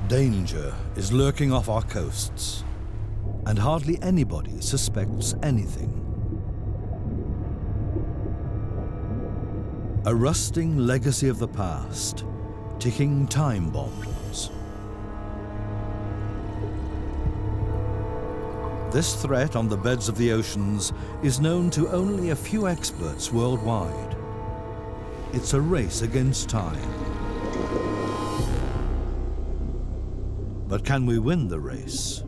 Danger is lurking off our coasts, and hardly anybody suspects anything. A rusting legacy of the past, ticking time bombs. This threat on the beds of the oceans is known to only a few experts worldwide. It's a race against time. But can we win the race?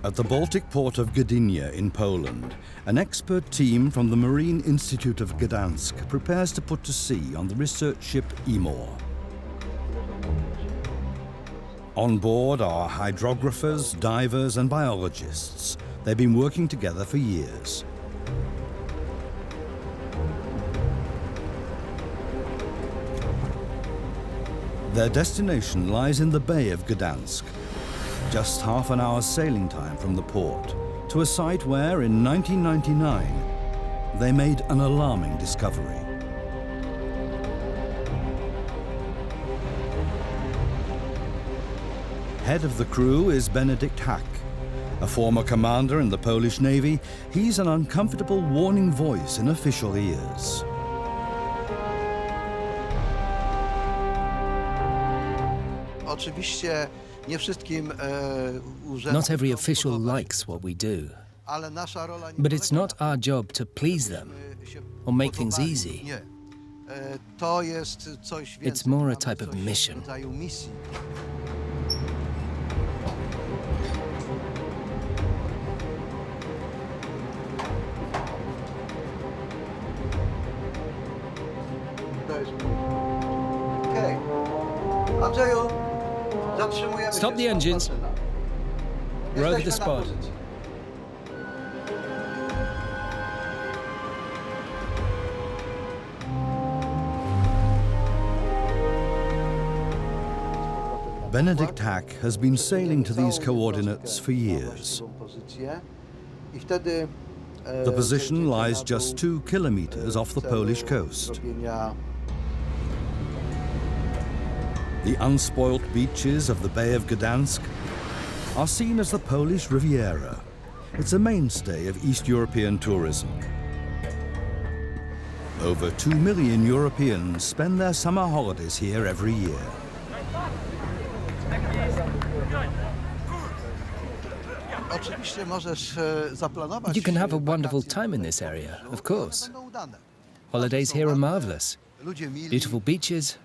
At the Baltic port of Gdynia in Poland, an expert team from the Marine Institute of Gdansk prepares to put to sea on the research ship Imor. On board are hydrographers, divers and biologists. They've been working together for years. Their destination lies in the Bay of Gdansk, just half an hour's sailing time from the port, to a site where, in 1999, they made an alarming discovery. Head of the crew is Benedikt Hack, a former commander in the Polish Navy. He's an uncomfortable warning voice in official ears. Not every official likes what we do, but it's not our job to please them or make things easy. It's more a type of mission. Stop the engines. We're over the spot. Benedikt Hack has been sailing to these coordinates for years. The position lies just 2 kilometers off the Polish coast. The unspoilt beaches of the Bay of Gdansk are seen as the Polish Riviera. It's a mainstay of East European tourism. Over 2 million Europeans spend their summer holidays here every year. You can have a wonderful time in this area, of course. Holidays here are marvelous. Beautiful beaches,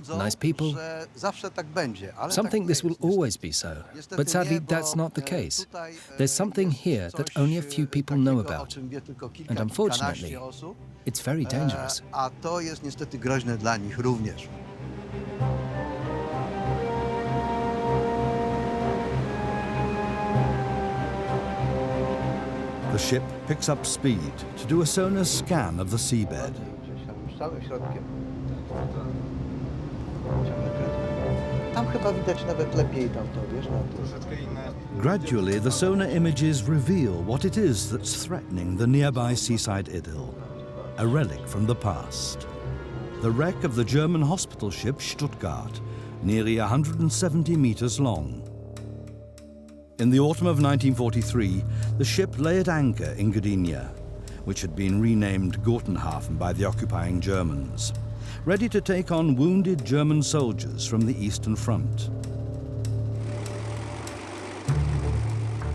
nice people. Some think this will always be so, but sadly that's not the case. There's something here that only a few people know about, and unfortunately, it's very dangerous. The ship picks up speed to do a sonar scan of the seabed. Gradually, the sonar images reveal what it is that's threatening the nearby seaside idyll, a relic from the past. The wreck of the German hospital ship Stuttgart, nearly 170 meters long. In the autumn of 1943, the ship lay at anchor in Gdynia, which had been renamed Gotenhafen by the occupying Germans, ready to take on wounded German soldiers from the Eastern Front.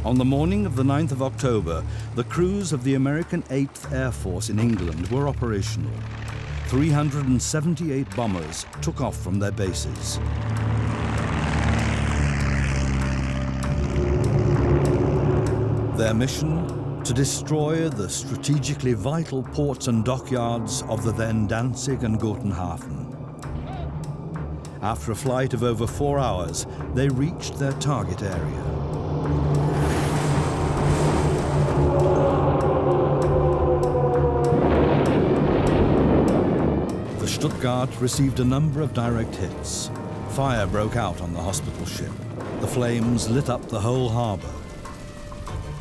On the morning of the 9th of October, the crews of the American 8th Air Force in England were operational. 378 bombers took off from their bases. Their mission? To destroy the strategically vital ports and dockyards of the then Danzig and Gotenhafen. After a flight of over 4 hours, they reached their target area. Stuttgart received a number of direct hits. Fire broke out on the hospital ship. The flames lit up the whole harbour.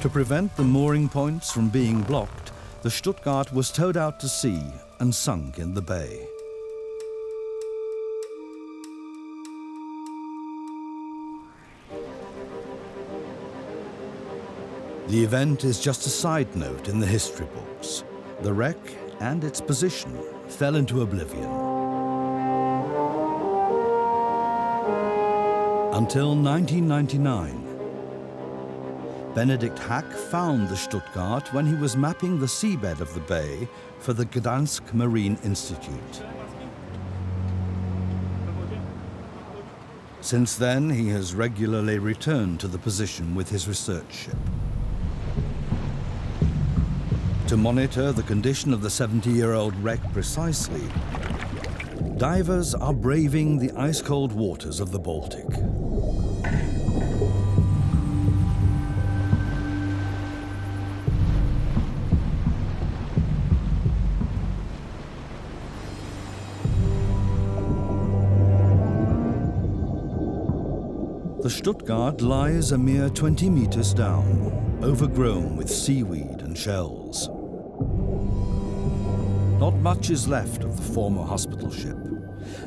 To prevent the mooring points from being blocked, the Stuttgart was towed out to sea and sunk in the bay. The event is just a side note in the history books. The wreck and its position fell into oblivion. Until 1999. Benedict Hack found the Stuttgart when he was mapping the seabed of the bay for the Gdansk Marine Institute. Since then, he has regularly returned to the position with his research ship. To monitor the condition of the 70-year-old wreck precisely, divers are braving the ice-cold waters of the Baltic. The Stuttgart lies a mere 20 meters down, overgrown with seaweed and shells. Not much is left of the former hospital ship.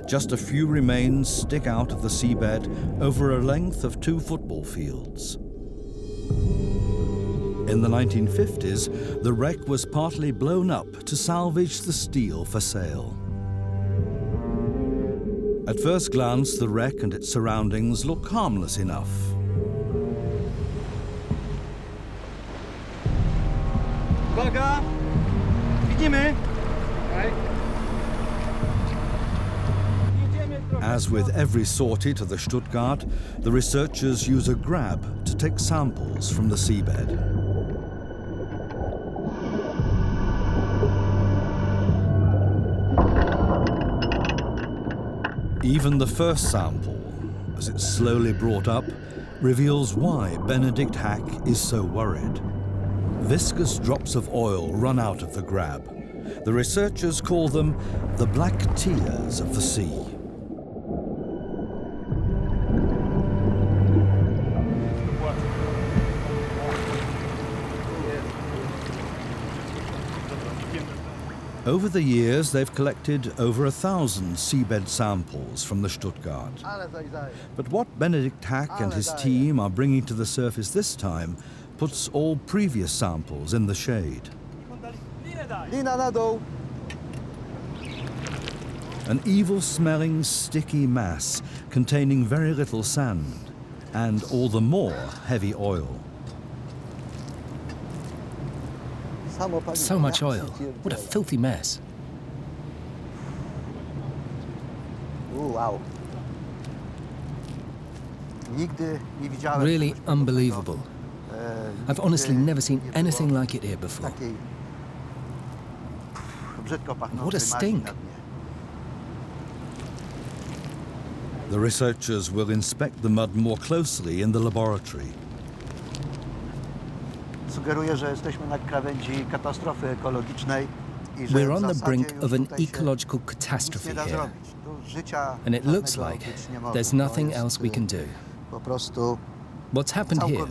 Just a few remains stick out of the seabed over a length of 2 football fields. In the 1950s, the wreck was partly blown up to salvage the steel for sale. At first glance, the wreck and its surroundings look harmless enough. Uwaga! Widzimy! As with every sortie to the Stuttgart, the researchers use a grab to take samples from the seabed. Even the first sample, as it's slowly brought up, reveals why Benedict Hack is so worried. Viscous drops of oil run out of the grab. The researchers call them the black tears of the sea. Over the years, they've collected over 1,000 seabed samples from the Stuttgart. But what Benedict Hack and his team are bringing to the surface this time puts all previous samples in the shade. An evil-smelling, sticky mass containing very little sand and all the more heavy oil. So much oil. What a filthy mess. Wow. Really unbelievable. I've honestly never seen anything like it here before. What a stink. The researchers will inspect the mud more closely in the laboratory. We're on the brink of an ecological catastrophe here, and it looks like there's nothing else we can do. What's happened here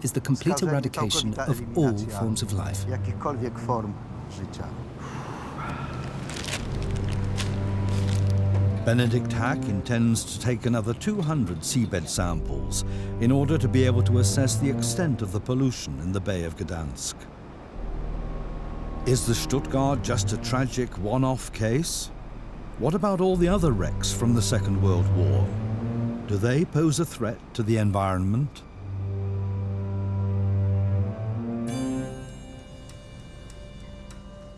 is the complete eradication of all forms of life. Benedict Hack intends to take another 200 seabed samples in order to be able to assess the extent of the pollution in the Bay of Gdansk. Is the Stuttgart just a tragic one-off case? What about all the other wrecks from the Second World War? Do they pose a threat to the environment?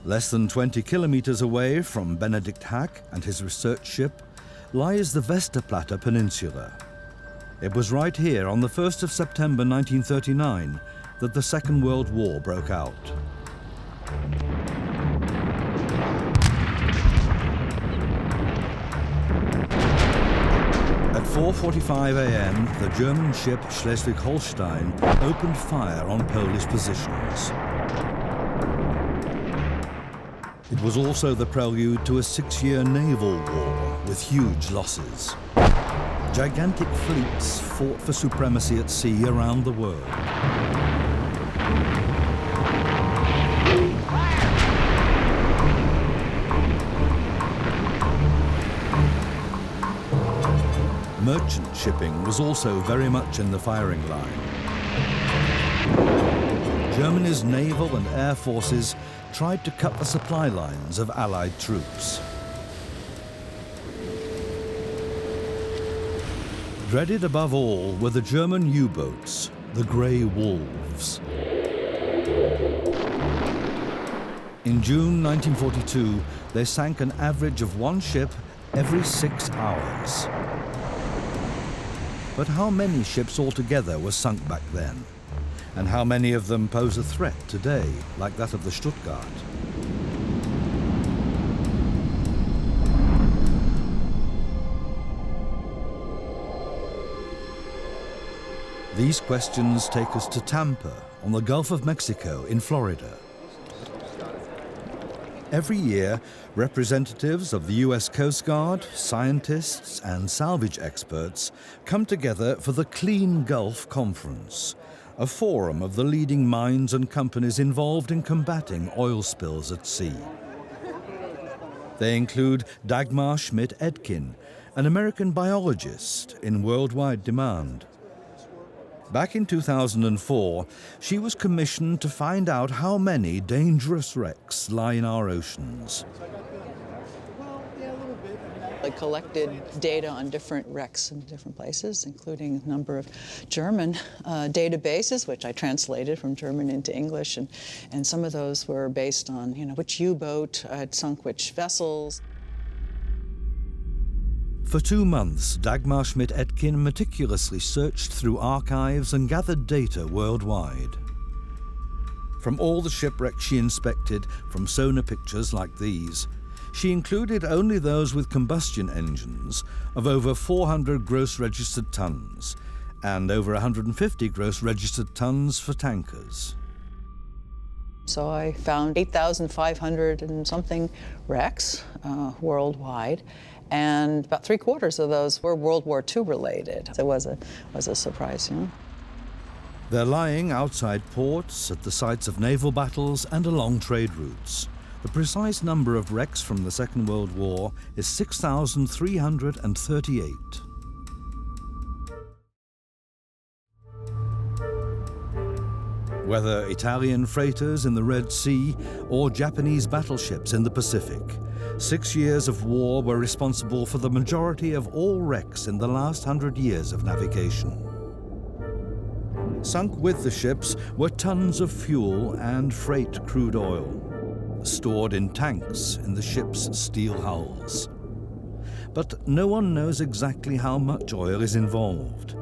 Less than 20 kilometers away from Benedict Hack and his research ship lies the Westerplatte Peninsula. It was right here on the 1st of September 1939 that the Second World War broke out. At 4:45 a.m., the German ship Schleswig-Holstein opened fire on Polish positions. It was also the prelude to a 6-year naval war with huge losses. Gigantic fleets fought for supremacy at sea around the world. Merchant shipping was also very much in the firing line. Germany's naval and air forces tried to cut the supply lines of Allied troops. Dreaded above all were the German U-boats, the Grey Wolves. In June 1942, they sank an average of 1 ship every 6 hours. But how many ships altogether were sunk back then? And how many of them pose a threat today, like that of the Stuttgart? These questions take us to Tampa, on the Gulf of Mexico in Florida. Every year, representatives of the US Coast Guard, scientists, and salvage experts come together for the Clean Gulf Conference, a forum of the leading minds and companies involved in combating oil spills at sea. They include Dagmar Schmidt-Edkin, an American biologist in worldwide demand. Back in 2004, she was commissioned to find out how many dangerous wrecks lie in our oceans. I collected data on different wrecks in different places, including a number of German databases, which I translated from German into English, and some of those were based on, which U-boat had sunk which vessels. For 2 months, Dagmar Schmidt-Edkin meticulously searched through archives and gathered data worldwide. From all the shipwrecks she inspected, from sonar pictures like these, she included only those with combustion engines of over 400 gross registered tons and over 150 gross registered tons for tankers. So I found 8,500 and something wrecks worldwide, and about 3/4 of those were World War II related. It was a surprise, They're lying outside ports, at the sites of naval battles and along trade routes. The precise number of wrecks from the Second World War is 6,338. Whether Italian freighters in the Red Sea or Japanese battleships in the Pacific, 6 years of war were responsible for the majority of all wrecks in the last 100 years of navigation. Sunk with the ships were tons of fuel and freight crude oil, stored in tanks in the ship's steel hulls. But no one knows exactly how much oil is involved.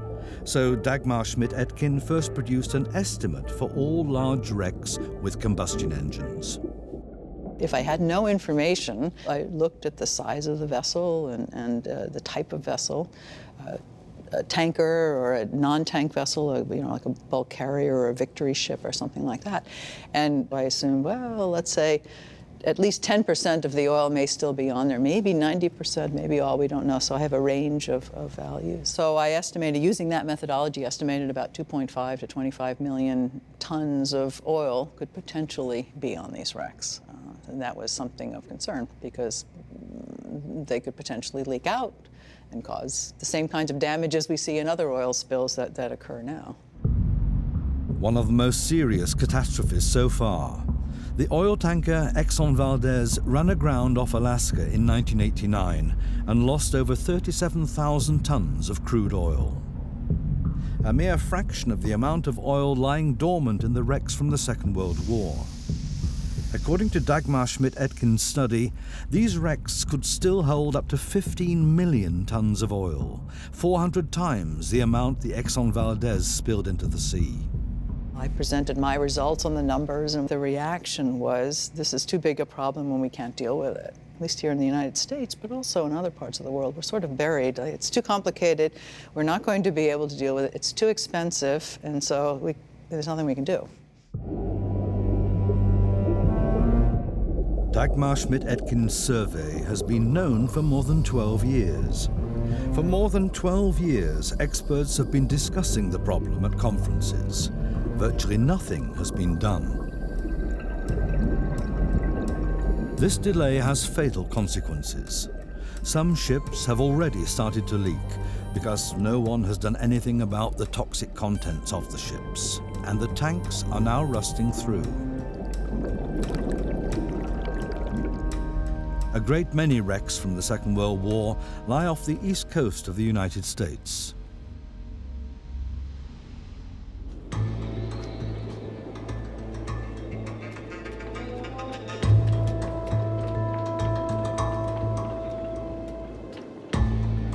So Dagmar Schmidt-Edkin first produced an estimate for all large wrecks with combustion engines. If I had no information, I looked at the size of the vessel and the type of vessel, a tanker or a non-tank vessel, like a bulk carrier or a Victory ship or something like that. And I assumed, well, let's say at least 10% of the oil may still be on there, maybe 90%, maybe all, we don't know. So I have a range of values. So I estimated, using that methodology, estimated about 2.5 to 25 million tons of oil could potentially be on these wrecks. And that was something of concern because they could potentially leak out and cause the same kinds of damages we see in other oil spills that occur now. One of the most serious catastrophes so far. The oil tanker Exxon Valdez ran aground off Alaska in 1989 and lost over 37,000 tons of crude oil. A mere fraction of the amount of oil lying dormant in the wrecks from the Second World War. According to Dagmar Schmidt-Edkin's study, these wrecks could still hold up to 15 million tons of oil, 400 times the amount the Exxon Valdez spilled into the sea. I presented my results on the numbers, and the reaction was, this is too big a problem when we can't deal with it. At least here in the United States, but also in other parts of the world. We're sort of buried. It's too complicated. We're not going to be able to deal with it. It's too expensive, and so there's nothing we can do. Dagmar Schmidt-Etkin's survey has been known for more than 12 years. For more than 12 years, experts have been discussing the problem at conferences. Virtually nothing has been done. This delay has fatal consequences. Some ships have already started to leak because no one has done anything about the toxic contents of the ships, and the tanks are now rusting through. A great many wrecks from the Second World War lie off the east coast of the United States.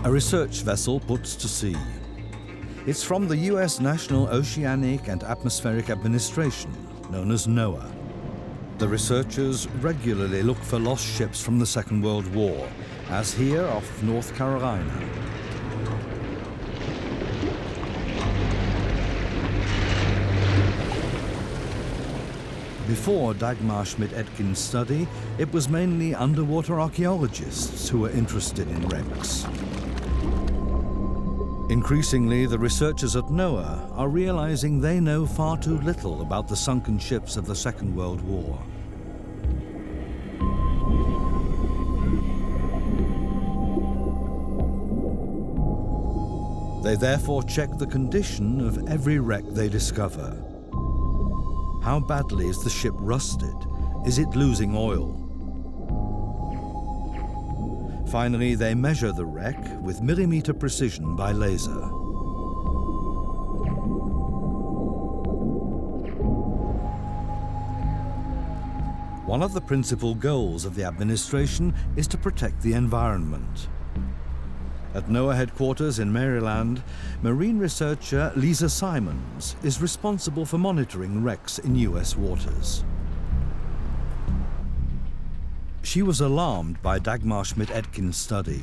A research vessel puts to sea. It's from the US National Oceanic and Atmospheric Administration, known as NOAA. The researchers regularly look for lost ships from the Second World War, as here off North Carolina. Before Dagmar Schmidt-Etkin's study, it was mainly underwater archaeologists who were interested in wrecks. Increasingly, the researchers at NOAA are realizing they know far too little about the sunken ships of the Second World War. They therefore check the condition of every wreck they discover. How badly is the ship rusted? Is it losing oil? Finally, they measure the wreck with millimeter precision by laser. One of the principal goals of the administration is to protect the environment. At NOAA headquarters in Maryland, marine researcher Lisa Simons is responsible for monitoring wrecks in US waters. She was alarmed by Dagmar Schmidt-Etkin's study.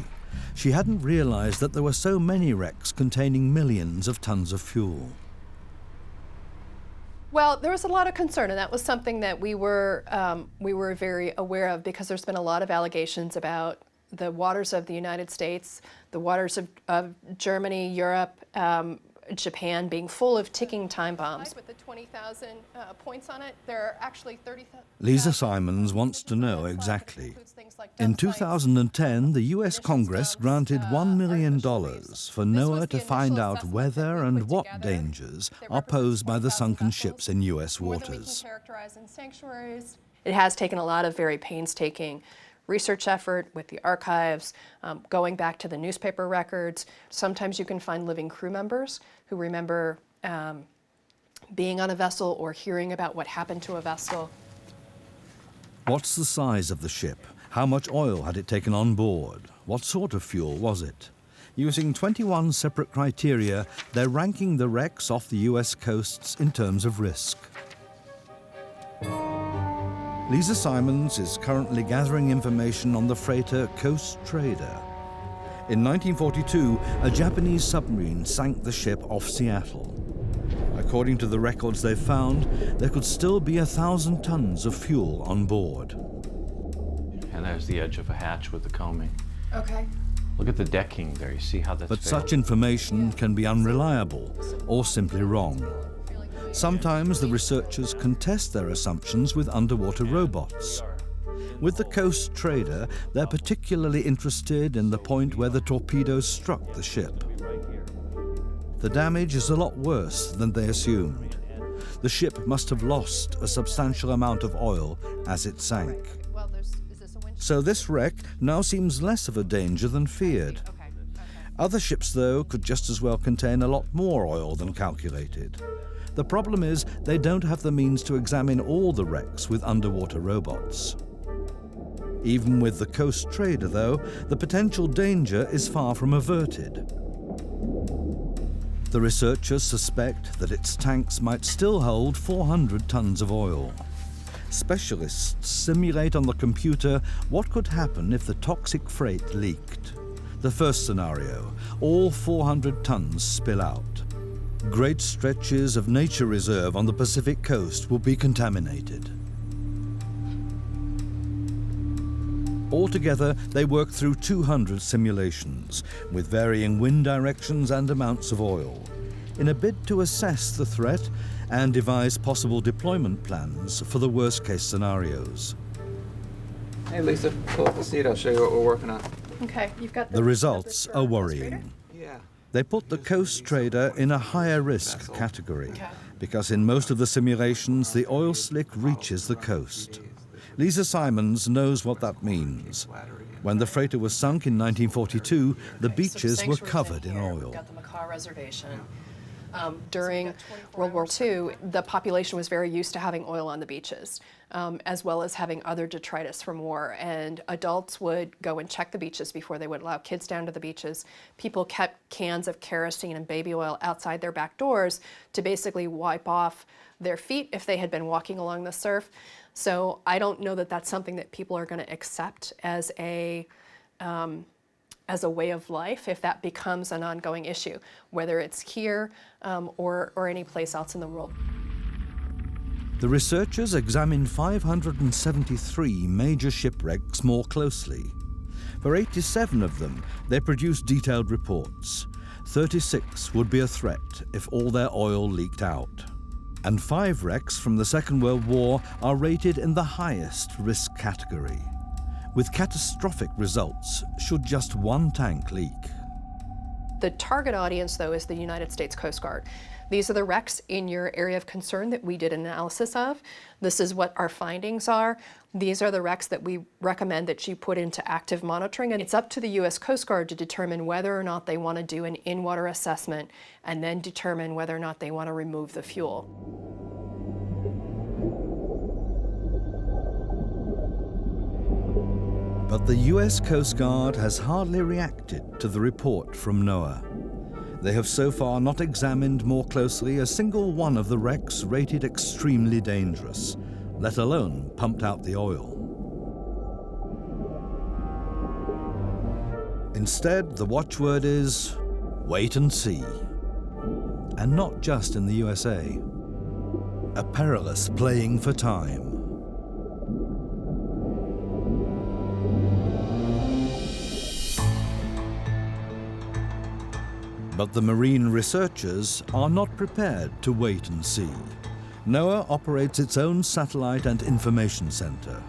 She hadn't realized that there were so many wrecks containing millions of tons of fuel. Well, there was a lot of concern, and that was something that we were very aware of, because there's been a lot of allegations about the waters of the United States, the waters of Germany, Europe, Japan being full of ticking time bombs. With the 20,000 points on it, there are actually 30,000. Lisa Simons wants to know exactly. In 2010, the US Congress granted $1 million for NOAA to find out whether and what dangers are posed by the sunken ships in US waters. It has taken a lot of very painstaking research effort with the archives, going back to the newspaper records. Sometimes you can find living crew members who remember being on a vessel or hearing about what happened to a vessel. What's the size of the ship? How much oil had it taken on board? What sort of fuel was it? Using 21 separate criteria, they're ranking the wrecks off the US coasts in terms of risk. Lisa Simons is currently gathering information on the freighter Coast Trader. In 1942, a Japanese submarine sank the ship off Seattle. According to the records they've found, there could still be 1,000 tons of fuel on board. And there's the edge of a hatch with the combing. Okay. Look at the decking there. You see how that's But failed? such information can be unreliable or simply wrong. Sometimes the researchers contest their assumptions with underwater robots. With the Coast Trader, they're particularly interested in the point where the torpedoes struck the ship. The damage is a lot worse than they assumed. The ship must have lost a substantial amount of oil as it sank. So this wreck now seems less of a danger than feared. Other ships, though, could just as well contain a lot more oil than calculated. The problem is they don't have the means to examine all the wrecks with underwater robots. Even with the Coast Trader, though, the potential danger is far from averted. The researchers suspect that its tanks might still hold 400 tons of oil. Specialists simulate on the computer what could happen if the toxic freight leaked. The first scenario, all 400 tons spill out. Great stretches of nature reserve on the Pacific coast will be contaminated. Altogether, they worked through 200 simulations, with varying wind directions and amounts of oil, in a bid to assess the threat and devise possible deployment plans for the worst-case scenarios. Hey Lisa, pull up the seat, I'll show you what we're working on. Okay, you've got The results are worrying. Yeah. They put the coast trader in a higher risk category, because in most of the simulations, the oil slick reaches the coast. Lisa Simons knows what that means. When the freighter was sunk in 1942, the beaches were covered in oil. Got the Macaw Reservation. During World War II, the population was very used to having oil on the beaches, as well as having other detritus from war. And adults would go and check the beaches before they would allow kids down to the beaches. People kept cans of kerosene and baby oil outside their back doors to basically wipe off their feet if they had been walking along the surf. So I don't know that that's something that people are going to accept as a way of life if that becomes an ongoing issue, whether it's here or any place else in the world. The researchers examined 573 major shipwrecks more closely. For 87 of them, they produced detailed reports. 36 would be a threat if all their oil leaked out. And 5 wrecks from the Second World War are rated in the highest risk category, with catastrophic results should just one tank leak. The target audience, though, is the United States Coast Guard. These are the wrecks in your area of concern that we did an analysis of. This is what our findings are. These are the wrecks that we recommend that you put into active monitoring, and it's up to the U.S. Coast Guard to determine whether or not they want to do an in-water assessment and then determine whether or not they want to remove the fuel. But the US Coast Guard has hardly reacted to the report from NOAA. They have so far not examined more closely a single one of the wrecks rated extremely dangerous, let alone pumped out the oil. Instead, the watchword is wait and see. And not just in the USA. A perilous playing for time. But the marine researchers are not prepared to wait and see. NOAA operates its own satellite and information center.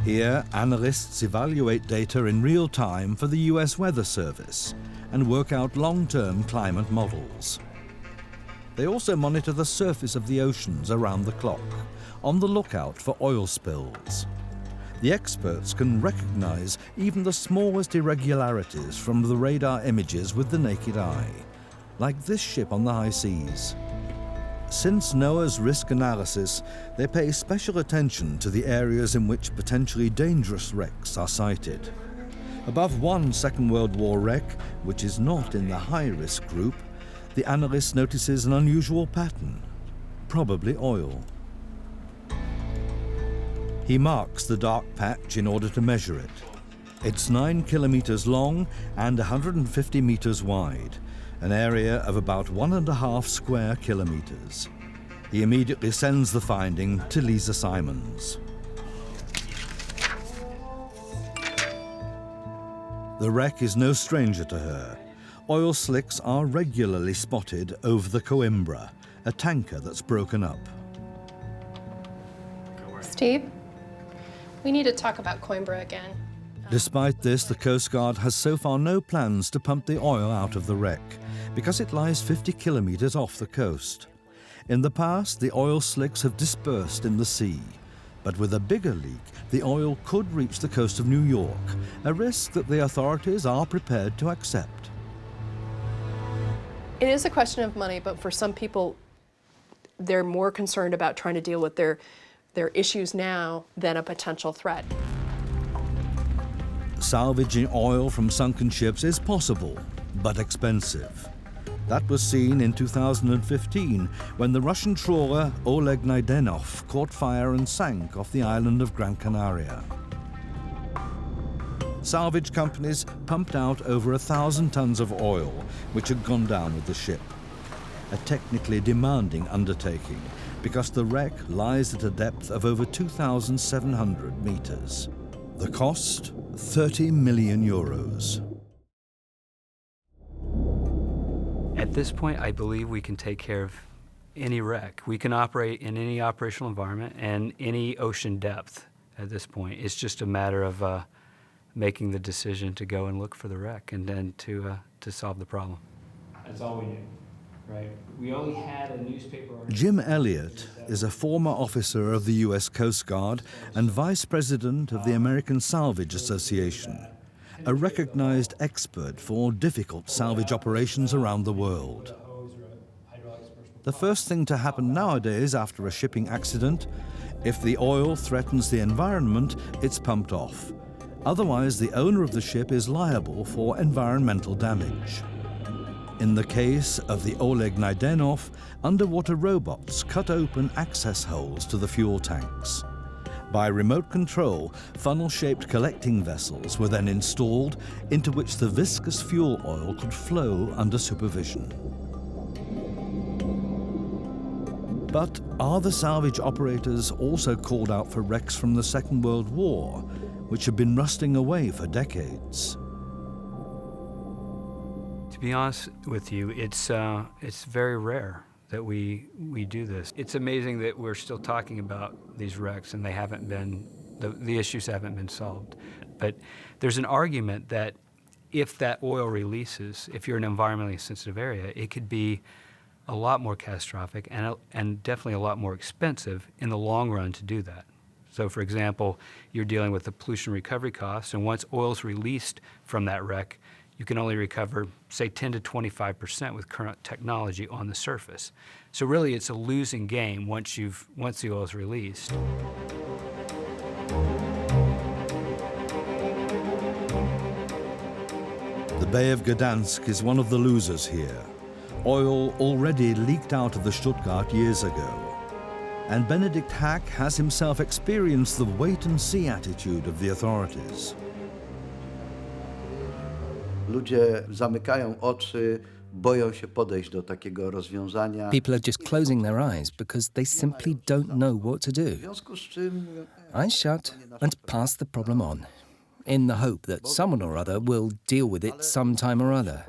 Here, analysts evaluate data in real time for the US Weather Service and work out long-term climate models. They also monitor the surface of the oceans around the clock, on the lookout for oil spills. The experts can recognize even the smallest irregularities from the radar images with the naked eye, like this ship on the high seas. Since NOAA's risk analysis, they pay special attention to the areas in which potentially dangerous wrecks are sighted. Above one Second World War wreck, which is not in the high-risk group, the analyst notices an unusual pattern, probably oil. He marks the dark patch in order to measure it. It's 9 kilometers long and 150 meters wide, an area of about 1.5 square kilometers. He immediately sends the finding to Lisa Simons. The wreck is no stranger to her. Oil slicks are regularly spotted over the Coimbra, a tanker that's broken up. Steve, we need to talk about Coimbra again. Despite this, the Coast Guard has so far no plans to pump the oil out of the wreck, because it lies 50 kilometers off the coast. In the past, the oil slicks have dispersed in the sea, but with a bigger leak, the oil could reach the coast of New York, a risk that the authorities are prepared to accept. It is a question of money, but for some people, they're more concerned about trying to deal with their issues now than a potential threat. Salvaging oil from sunken ships is possible, but expensive. That was seen in 2015 when the Russian trawler Oleg Naidenov caught fire and sank off the island of Gran Canaria. Salvage companies pumped out over 1,000 tons of oil, which had gone down with the ship. A technically demanding undertaking, because the wreck lies at a depth of over 2,700 meters. The cost, 30 million euros. At this point, I believe we can take care of any wreck. We can operate in any operational environment and any ocean depth at this point. It's just a matter of making the decision to go and look for the wreck and then to solve the problem. That's all we knew, right? We only had a newspaper article. Jim Elliott is a former officer of the US Coast Guard and vice president of the American Salvage Association, a recognized expert for difficult salvage operations around the world. The first thing to happen nowadays after a shipping accident, if the oil threatens the environment, it's pumped off. Otherwise, the owner of the ship is liable for environmental damage. In the case of the Oleg Naidenov, underwater robots cut open access holes to the fuel tanks. By remote control, funnel-shaped collecting vessels were then installed into which the viscous fuel oil could flow under supervision. But are the salvage operators also called out for wrecks from the Second World War, which have been rusting away for decades? To be honest with you, it's very rare that we do this. It's amazing that we're still talking about these wrecks and they haven't been, the issues haven't been solved. But there's an argument that if that oil releases, if you're in an environmentally sensitive area, it could be a lot more catastrophic and definitely a lot more expensive in the long run to do that. So for example, you're dealing with the pollution recovery costs, and once oil's released from that wreck, you can only recover, say, 10 to 25% with current technology on the surface. So really, it's a losing game once the oil is released. The Bay of Gdansk is one of the losers here. Oil already leaked out of the Stuttgart years ago. And Benedikt Hack has himself experienced the wait-and-see attitude of the authorities. Ludzie zamykają oczy, boją się podejść do takiego rozwiązania. People are just closing their eyes because they simply don't know what to do. I shut and pass the problem on, in the hope that someone or other will deal with it sometime or other.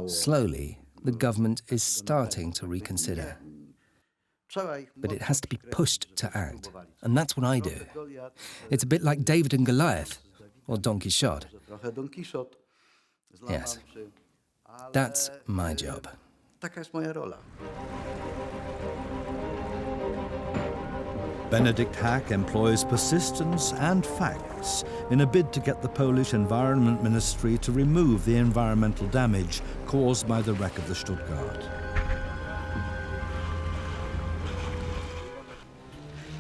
Slowly, the government is starting to reconsider. But it has to be pushed to act, and that's what I do. It's a bit like David and Goliath, or Don Quixote. Yes, that's my job. Benedikt Hack employs persistence and facts in a bid to get the Polish Environment Ministry to remove the environmental damage caused by the wreck of the Stuttgart.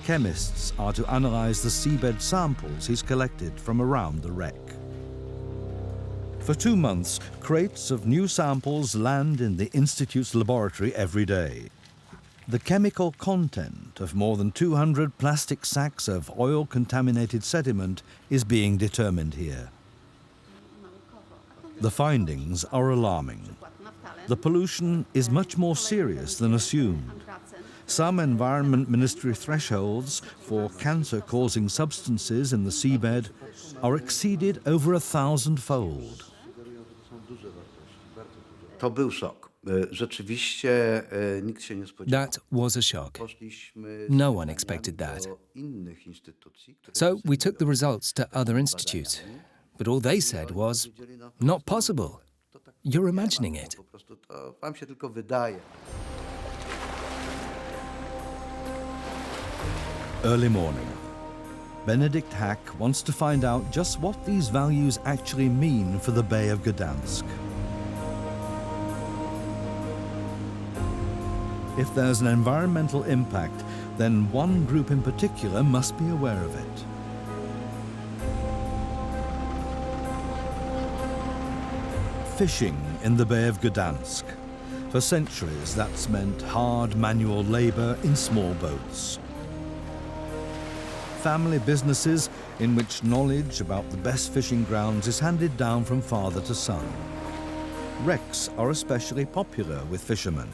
Chemists are to analyze the seabed samples he's collected from around the wreck. For 2 months, crates of new samples land in the Institute's laboratory every day. The chemical content of more than 200 plastic sacks of oil-contaminated sediment is being determined here. The findings are alarming. The pollution is much more serious than assumed. Some Environment Ministry thresholds for cancer-causing substances in the seabed are exceeded over 1,000-fold. To był szok. Rzeczywiście nikt się nie spodziewał. That was a shock. No one expected that. So we took the results to other institutes, but all they said was, not possible. You're imagining it. Wam się tylko wydaje. Early morning. Benedikt Hack wants to find out just what these values actually mean for the Bay of Gdansk. If there's an environmental impact, then one group in particular must be aware of it. Fishing in the Bay of Gdansk. For centuries, that's meant hard manual labor in small boats. Family businesses in which knowledge about the best fishing grounds is handed down from father to son. Wrecks are especially popular with fishermen.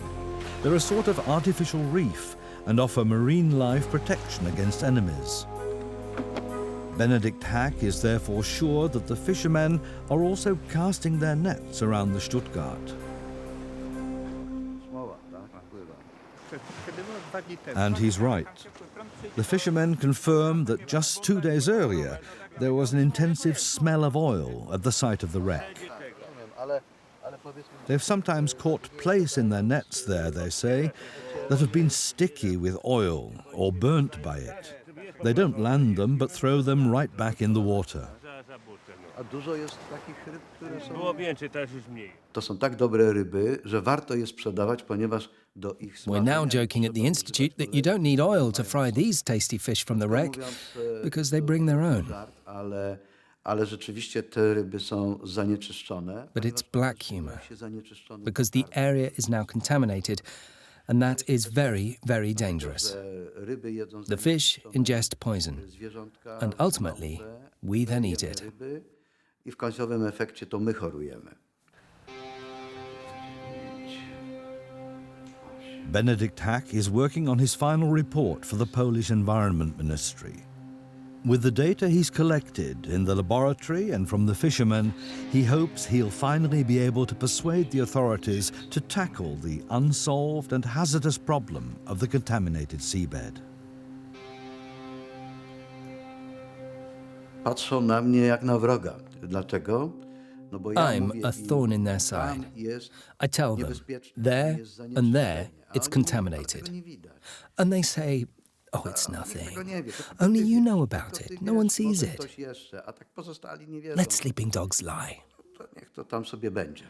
They're a sort of artificial reef and offer marine life protection against enemies. Benedict Hack is therefore sure that the fishermen are also casting their nets around the Stuttgart. And he's right. The fishermen confirm that just 2 days earlier, there was an intensive smell of oil at the site of the wreck. They've sometimes caught plaice in their nets there, they say, that have been sticky with oil or burnt by it. They don't land them, but throw them right back in the water. To są tak dobre ryby, że warto je sprzedawać, ponieważ do ich We're now joking at the Institute that you don't need oil to fry these tasty fish from the wreck, because they bring their own. Ale rzeczywiście te ryby są zanieczyszczone. But it's black humor, because the area is now contaminated, and that is very, very dangerous. The fish ingest poison, and ultimately, we then eat it. I w końcowym efekcie to my chorujemy. Benedict Hack is working on his final report for the Polish Environment Ministry. With the data he's collected in the laboratory and from the fishermen, he hopes he'll finally be able to persuade the authorities to tackle the unsolved and hazardous problem of the contaminated seabed. Patrzą na mnie jak na wroga. Dlaczego? No bo ja I'm mówię a thorn in their side. I tell them, there and there, it's contaminated. And they say, oh, it's nothing. Only you know about it. No one sees it. Let sleeping dogs lie. Niech to tam sobie będzie.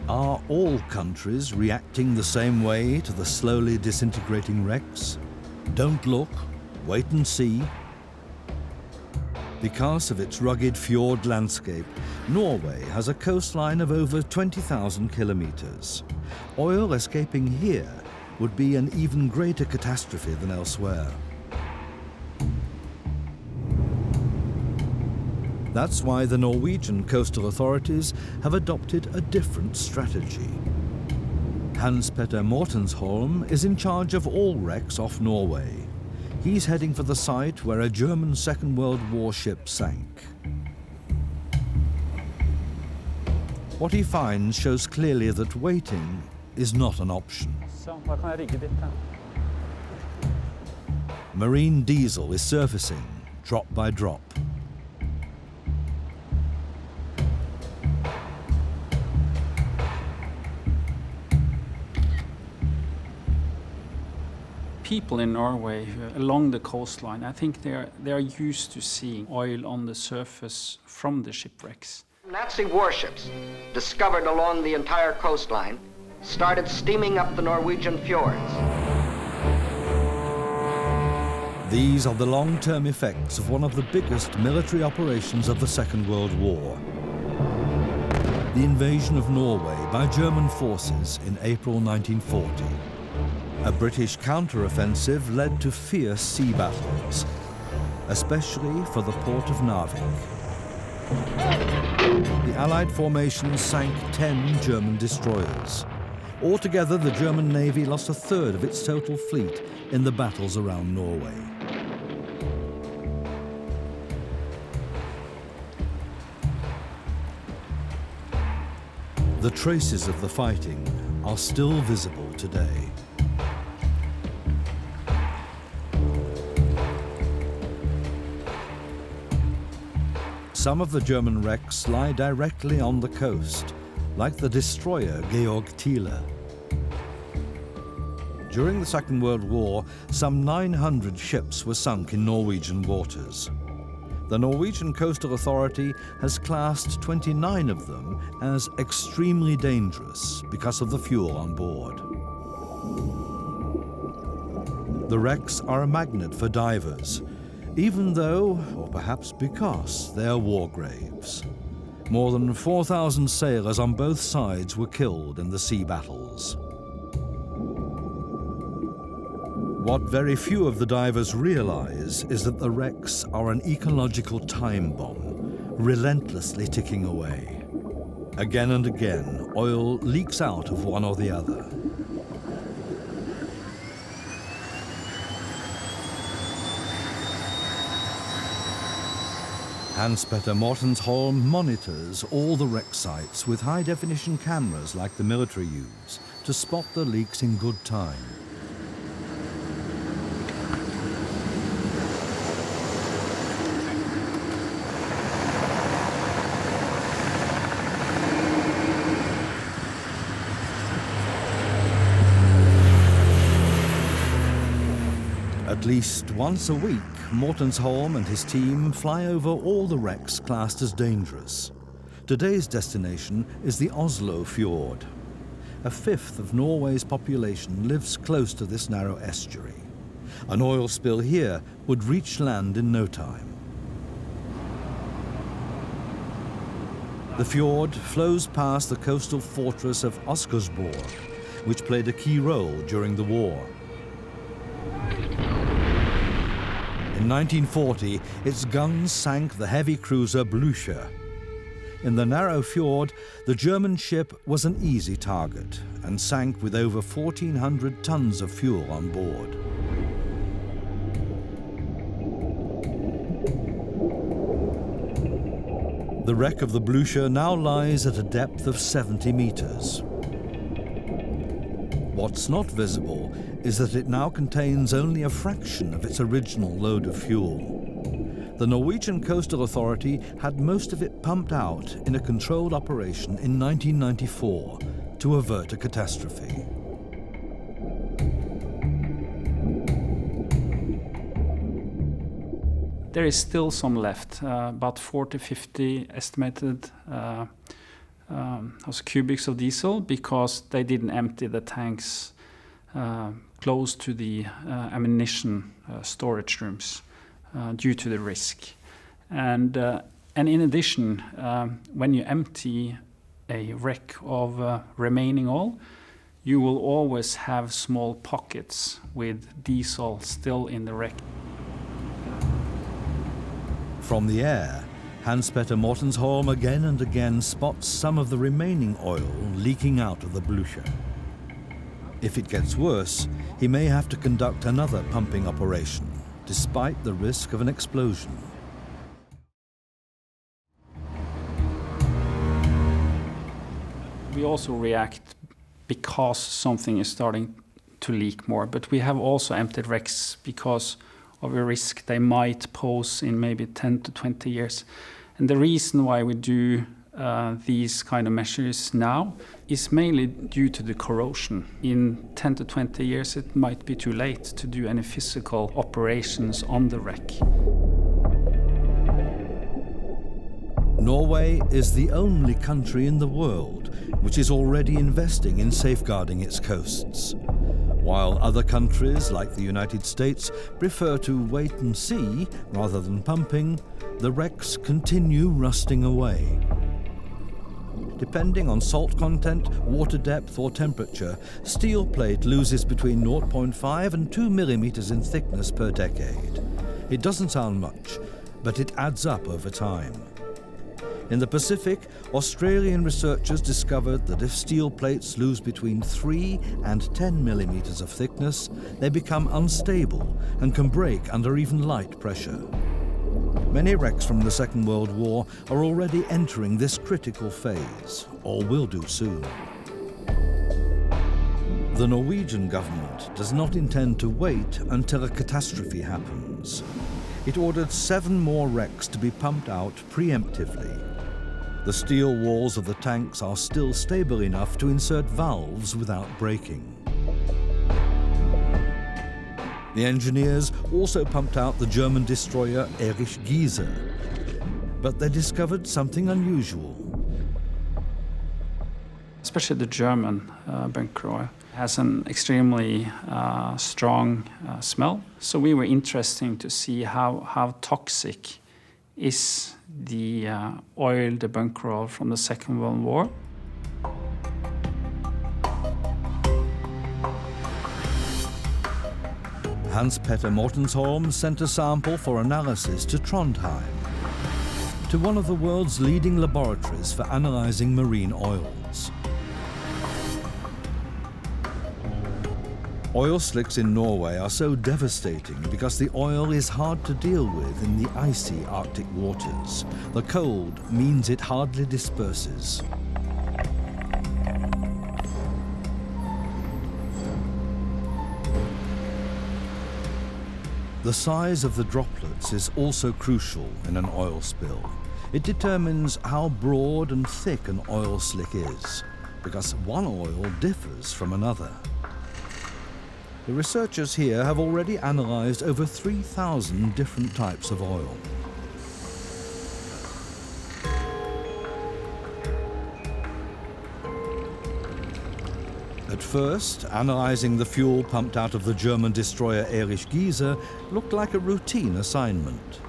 Are all countries reacting the same way to the slowly disintegrating wrecks? Don't look, wait and see. Because of its rugged fjord landscape, Norway has a coastline of over 20,000 kilometers. Oil escaping here would be an even greater catastrophe than elsewhere. That's why the Norwegian coastal authorities have adopted a different strategy. Hans-Petter Mortensholm is in charge of all wrecks off Norway. He's heading for the site where a German Second World War ship sank. What he finds shows clearly that waiting is not an option. Marine diesel is surfacing, drop by drop. People in Norway along the coastline, I think they are used to seeing oil on the surface from the shipwrecks. Nazi warships discovered along the entire coastline started steaming up the Norwegian fjords. These are the long-term effects of one of the biggest military operations of the Second World War. The invasion of Norway by German forces in April 1940. A British counter-offensive led to fierce sea battles, especially for the port of Narvik. The Allied formations sank 10 German destroyers. Altogether, the German Navy lost a third of its total fleet in the battles around Norway. The traces of the fighting are still visible today. Some of the German wrecks lie directly on the coast, like the destroyer Georg Thiele. During the Second World War, some 900 ships were sunk in Norwegian waters. The Norwegian Coastal Authority has classed 29 of them as extremely dangerous because of the fuel on board. The wrecks are a magnet for divers, even though, or perhaps because, they are war graves. More than 4,000 sailors on both sides were killed in the sea battles. What very few of the divers realize is that the wrecks are an ecological time bomb, relentlessly ticking away. Again and again, oil leaks out of one or the other. Hans-Petter Mortensholm monitors all the wreck sites with high-definition cameras like the military use to spot the leaks in good time. At least once a week, Mortensholm and his team fly over all the wrecks classed as dangerous. Today's destination is the Oslo Fjord. A fifth of Norway's population lives close to this narrow estuary. An oil spill here would reach land in no time. The fjord flows past the coastal fortress of Oscarsborg, which played a key role during the war. In 1940, its guns sank the heavy cruiser Blücher. In the narrow fjord, the German ship was an easy target and sank with over 1,400 tons of fuel on board. The wreck of the Blücher now lies at a depth of 70 meters. What's not visible is that it now contains only a fraction of its original load of fuel. The Norwegian Coastal Authority had most of it pumped out in a controlled operation in 1994 to avert a catastrophe. There is still some left, about 40-50 estimated cubics of diesel, because they didn't empty the tanks close to the ammunition storage rooms due to the risk. And in addition, when you empty a wreck of remaining oil, you will always have small pockets with diesel still in the wreck. From the air, Hans-Petter Mortensholm again and again spots some of the remaining oil leaking out of the Blücher. If it gets worse, he may have to conduct another pumping operation, despite the risk of an explosion. We also react because something is starting to leak more, but we have also emptied wrecks because of a risk they might pose in maybe 10 to 20 years. And the reason why we do these kind of measures now is mainly due to the corrosion. In 10 to 20 years, it might be too late to do any physical operations on the wreck. Norway is the only country in the world which is already investing in safeguarding its coasts. While other countries, like the United States, prefer to wait and see rather than pumping, the wrecks continue rusting away. Depending on salt content, water depth or temperature, steel plate loses between 0.5 and 2 millimeters in thickness per decade. It doesn't sound much, but it adds up over time. In the Pacific, Australian researchers discovered that if steel plates lose between 3 and 10 millimeters of thickness, they become unstable and can break under even light pressure. Many wrecks from the Second World War are already entering this critical phase, or will do soon. The Norwegian government does not intend to wait until a catastrophe happens. It ordered 7 more wrecks to be pumped out preemptively. The steel walls of the tanks are still stable enough to insert valves without breaking. The engineers also pumped out the German destroyer Erich Giese, but they discovered something unusual. Especially the German bunker oil has an extremely strong smell. So we were interested to see how toxic is the oil, the bunker oil from the Second World War. Hans-Petter Mortensholm sent a sample for analysis to Trondheim. to one of the world's leading laboratories for analyzing marine oils. Oil slicks in Norway are so devastating because the oil is hard to deal with in the icy Arctic waters. The cold means it hardly disperses. The size of the droplets is also crucial in an oil spill. It determines how broad and thick an oil slick is, because one oil differs from another. The researchers here have already analyzed over 3,000 different types of oil. At first, analyzing the fuel pumped out of the German destroyer Erich Giese looked like a routine assignment.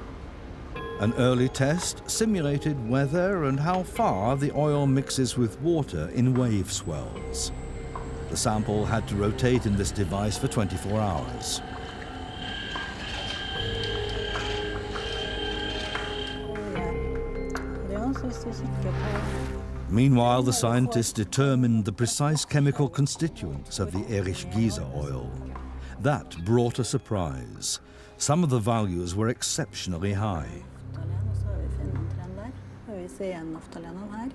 An early test simulated whether and how far the oil mixes with water in wave swells. The sample had to rotate in this device for 24 hours. Meanwhile, the scientists determined the precise chemical constituents of the Erich Giese oil. That brought a surprise. Some of the values were exceptionally high.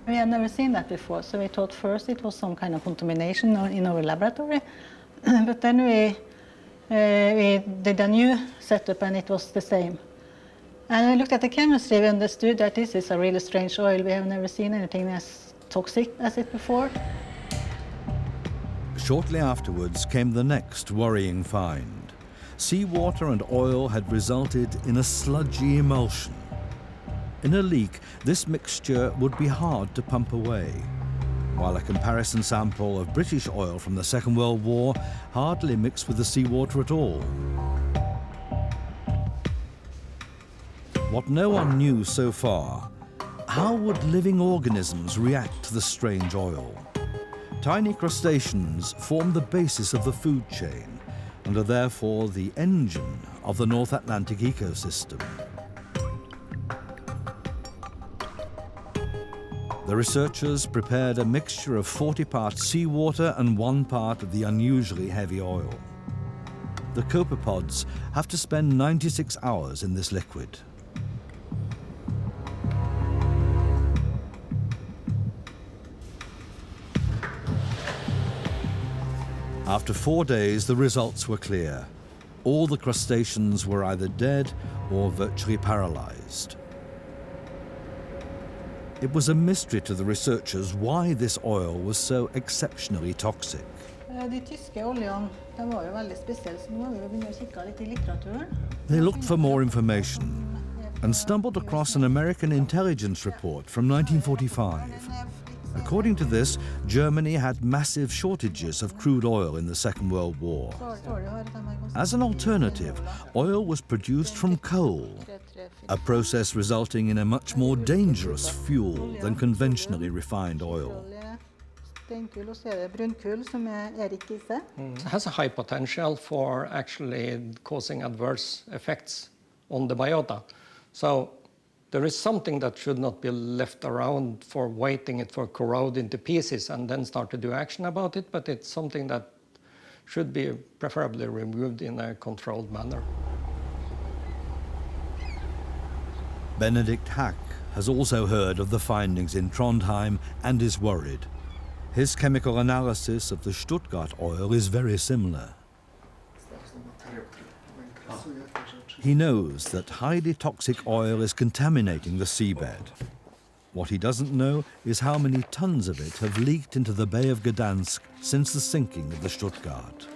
We had never seen that before, so we thought first it was some kind of contamination in our laboratory. But then we did a new setup and it was the same. And we looked at the chemistry, we understood that this is a really strange oil. We have never seen anything as toxic as it before. Shortly afterwards came the next worrying find. Seawater and oil had resulted in a sludgy emulsion. In a leak, this mixture would be hard to pump away, while a comparison sample of British oil from the Second World War hardly mixed with the seawater at all. What no one knew so far, how would living organisms react to the strange oil? Tiny crustaceans form the basis of the food chain and are therefore the engine of the North Atlantic ecosystem. The researchers prepared a mixture of 40 parts seawater and 1 part of the unusually heavy oil. The copepods have to spend 96 hours in this liquid. After 4 days, the results were clear. All the crustaceans were either dead or virtually paralyzed. It was a mystery to the researchers why this oil was so exceptionally toxic. They looked for more information and stumbled across an American intelligence report from 1945. According to this, Germany had massive shortages of crude oil in the Second World War. As an alternative, oil was produced from coal, a process resulting in a much more dangerous fuel than conventionally refined oil. It has a high potential for actually causing adverse effects on the biota. So there is something that should not be left around for waiting it for corrode into pieces and then start to do action about it, but it's something that should be preferably removed in a controlled manner. Benedict Hack has also heard of the findings in Trondheim and is worried. His chemical analysis of the Stuttgart oil is very similar. He knows that highly toxic oil is contaminating the seabed. What he doesn't know is how many tons of it have leaked into the Bay of Gdansk since the sinking of the Stuttgart.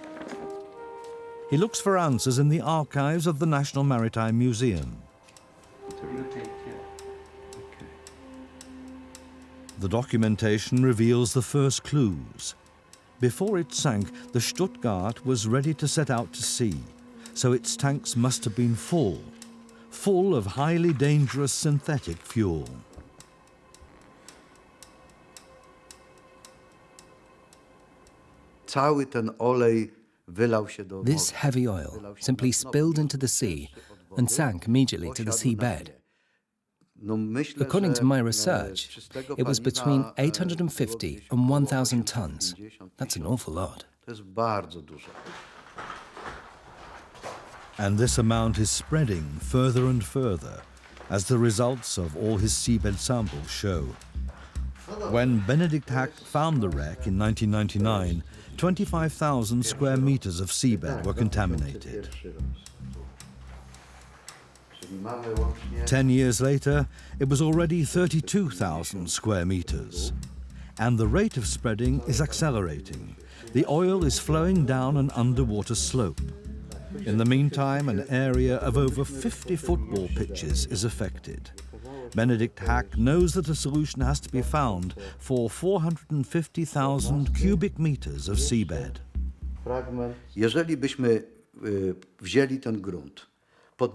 He looks for answers in the archives of the National Maritime Museum. The documentation reveals the first clues. Before it sank, the Stuttgart was ready to set out to sea, so its tanks must have been full of highly dangerous synthetic fuel. This heavy oil simply spilled into the sea and sank immediately to the seabed. According to my research, it was between 850 and 1,000 tons. That's an awful lot. And this amount is spreading further and further, as the results of all his seabed samples show. When Benedict Hack found the wreck in 1999, 25,000 square meters of seabed were contaminated. 10 years later, it was already 32,000 square meters. And the rate of spreading is accelerating. The oil is flowing down an underwater slope. In the meantime, an area of over 50 football pitches is affected. Benedict Hack knows that a solution has to be found for 450,000 cubic meters of seabed.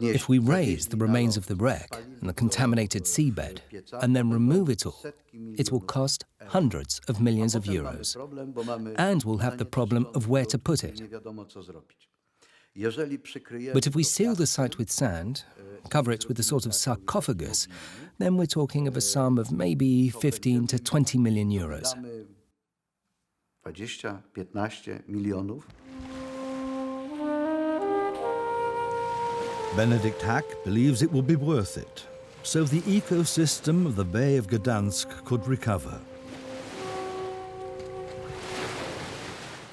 If we raise the remains of the wreck and the contaminated seabed and then remove it all, it will cost hundreds of millions of euros. And we'll have the problem of where to put it. But if we seal the site with sand, cover it with a sort of sarcophagus, then we're talking of a sum of maybe 15 to 20 million euros. 20–15 milionów. Benedict Hack believes it will be worth it, so the ecosystem of the Bay of Gdansk could recover.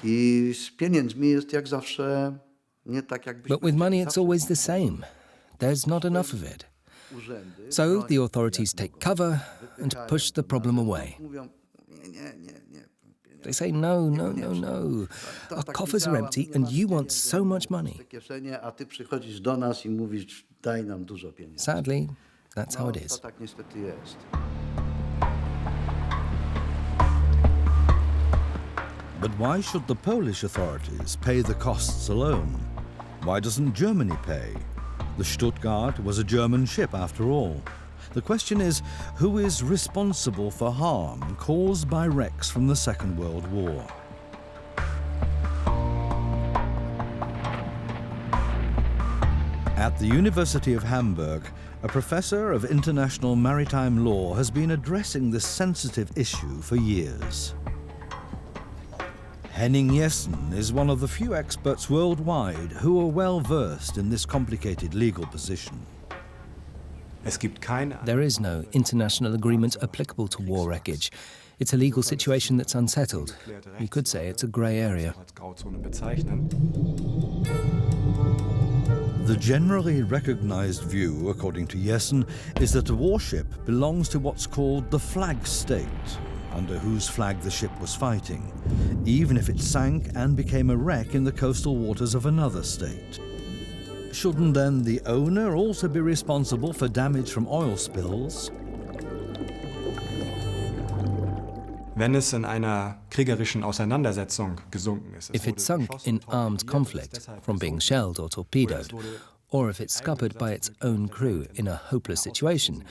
I z pieniędzmi jest jak zawsze nie tak, jakbyśmy. But with money it's always the same. There's not enough of it. So the authorities take cover and push the problem away. They say, no, no, no, no. Our coffers are empty and you want so much money. Sadly, that's how it is. But why should the Polish authorities pay the costs alone? Why doesn't Germany pay? The Stuttgart was a German ship after all. The question is, who is responsible for harm caused by wrecks from the Second World War? At the University of Hamburg, a professor of international maritime law has been addressing this sensitive issue for years. Henning Jessen is one of the few experts worldwide who are well versed in this complicated legal position. There is no international agreement applicable to war wreckage. It's a legal situation that's unsettled. You could say it's a grey area. The generally recognized view, according to Jessen, is that a warship belongs to what's called the flag state, under whose flag the ship was fighting, even if it sank and became a wreck in the coastal waters of another state. Shouldn't then the owner also be responsible for damage from oil spills? Wenn es in einer kriegerischen Auseinandersetzung gesunken ist. If it sunk in armed conflict, from being shelled or torpedoed, or if it's scuppered by its own crew in a hopeless situation,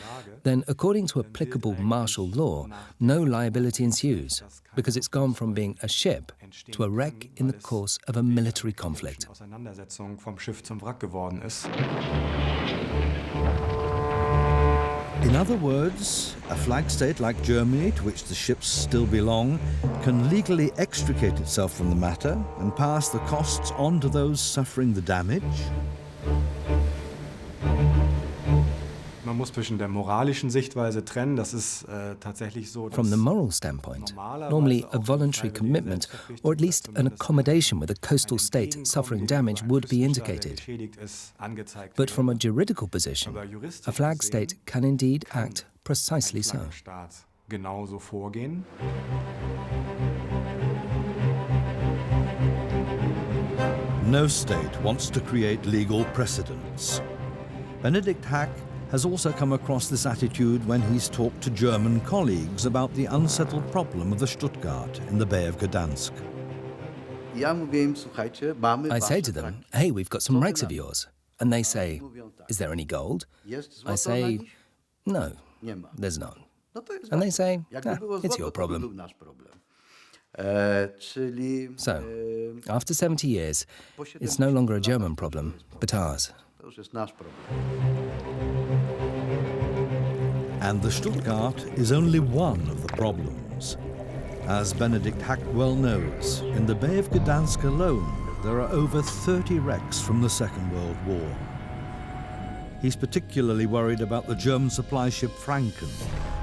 then according to applicable martial law, no liability ensues, because it's gone from being a ship to a wreck in the course of a military conflict. In other words, a flag state like Germany, to which the ships still belong, can legally extricate itself from the matter and pass the costs on to those suffering the damage? Man muss zwischen der moralischen Sichtweise trennen, das ist tatsächlich so. From the moral standpoint, normally a voluntary commitment, or at least an accommodation with a coastal state suffering damage would be indicated. But from a juridical position, a flag state can indeed act precisely so. Genauso vorgehen. No state wants to create legal precedents. Benedict Hack has also come across this attitude when he's talked to German colleagues about the unsettled problem of the Stuttgart in the Bay of Gdansk. I say to them, hey, we've got some wrecks of yours. And they say, is there any gold? I say, no, there's none. And they say, it's your problem. So, after 70 years, it's no longer a German problem, but ours. And the Stuttgart is only one of the problems. As Benedict Hack well knows, in the Bay of Gdansk alone, there are over 30 wrecks from the Second World War. He's particularly worried about the German supply ship Franken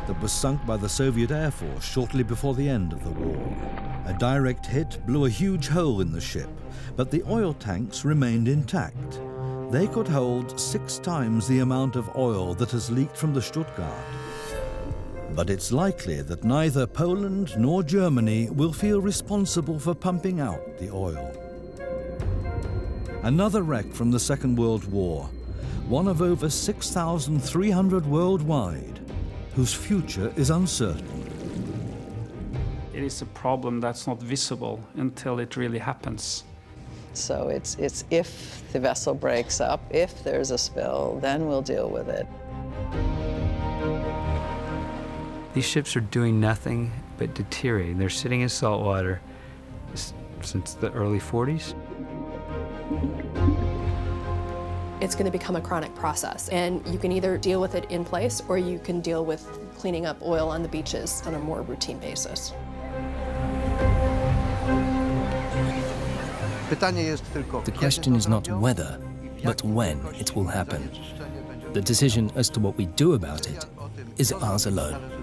that was sunk by the Soviet Air Force shortly before the end of the war. A direct hit blew a huge hole in the ship, but the oil tanks remained intact. They could hold 6 times the amount of oil that has leaked from the Stuttgart. But it's likely that neither Poland nor Germany will feel responsible for pumping out the oil. Another wreck from the Second World War, one of over 6,300 worldwide, whose future is uncertain. It is a problem that's not visible until it really happens. So it's if the vessel breaks up, if there's a spill, then we'll deal with it. These ships are doing nothing but deteriorating. They're sitting in salt water since the early 40s. It's going to become a chronic process, and you can either deal with it in place or you can deal with cleaning up oil on the beaches on a more routine basis. The question is not whether, but when it will happen. The decision as to what we do about it is ours alone.